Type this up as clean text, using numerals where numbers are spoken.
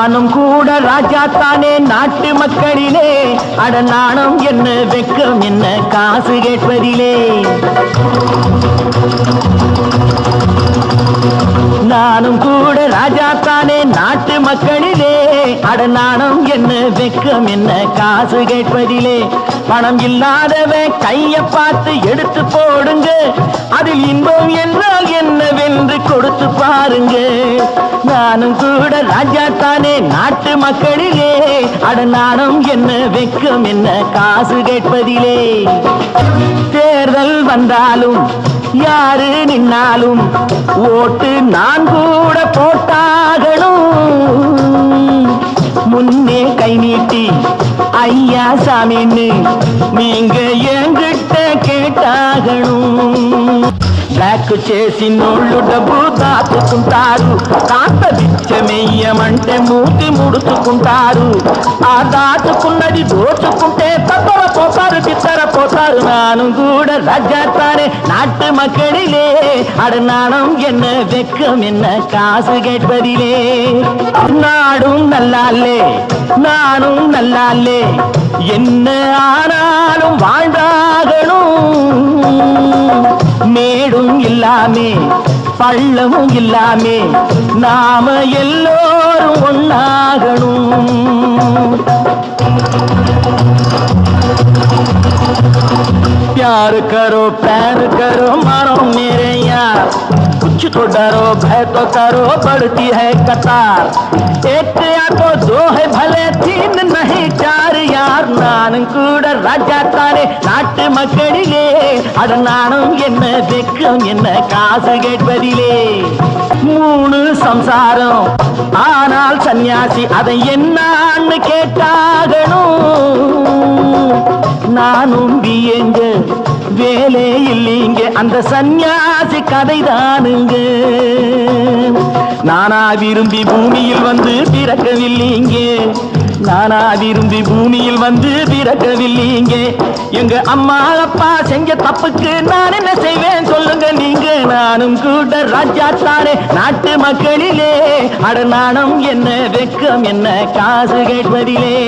நானும் கூட ராஜா தானே நாட்டு மக்களிலே, அட நாணம் என்ன வெக்கம் என்ன காசு கேட்பதிலே. நானும் கூட ராஜா தானே நாட்டு மக்களிலே, அட நாணம் என்ன வெக்கம் என்ன காசு கேட்பதிலே. பணம் இல்லாதவன் கைய பார்த்து எடுத்து போடுங்க, அதில் இன்பம் என்றால் என்னவென்று கொடுத்து பாருங்க. நானும் கூட ராஜா தானே நாட்டு மக்களிலே, அட நாணம் என்ன வெக்கம் என்ன காசு கேட்பதிலே. தேர்தல் வந்தாலும் யாரு நின்னாலும் ஓட்டு நான் கூட போட்டாகணும். முன்னே கை நீட்டி ஐயா சாமின்னு நீங்க என்கிட்ட கேட்டாகணும். బ్లాక్ చేసినోళ్ళు డబ్బు దాచుకుంటారు, కాస్త బిచ్చమెయ్యమంటే మూతి ముడుచుకుంటారు. ఆ దాచుకున్నది దోచుకుంటే తత్తరపోతారు తిత్తరపోతారు. నాను కూడా ராஜாத்தானே நாட்டு மக்களிலே, அட நாணம் என்ன வெக்கம் என்ன காசு கேட்பதிலே. நாடும் நல்லாலே நானும் நல்லாலே, என்ன ஆனாலும் வாழ்ந்தாகணும். மேடும் இல்லாமே பள்ளமும் இல்லாமே நாம எல்லோரும் ஒன்னாகணும். प्यार करो प्यार करो मारो मेरे यार, कुछ तो डरो भय तो करो बढ़ती है कतार. एक या तो दो है भले तीन नहीं चार यार. நானும் கூட ராஜா தானே நாட்டு மக்களிலே, அட நாணம் என்ன வெக்கம் என்ன காசு கேட்பதிலே. 3 சம்சாரம் ஆனால் சன்னியாசி அதை என்னான்னு கேட்டாகணும். நானும் பியங்க வேலை இல்லீங்க அந்த சன்னியாசி கதைதானுங்க. நானா விரும்பி பூமியில் வந்து பிறக்கவில்லைங்க, நானா விரும்பி பூமியில் வந்து பிறக்கவில்லைங்க. எங்க அம்மா அப்பா செஞ்ச தப்புக்கு நான் என்ன செய்வேன் சொல்லுங்க நீங்க. நானும் கூட ராஜா தானே நாட்டு மக்களிலே, அட நாணம் என்ன வெக்கம் என்ன காசு கேட்பதிலே.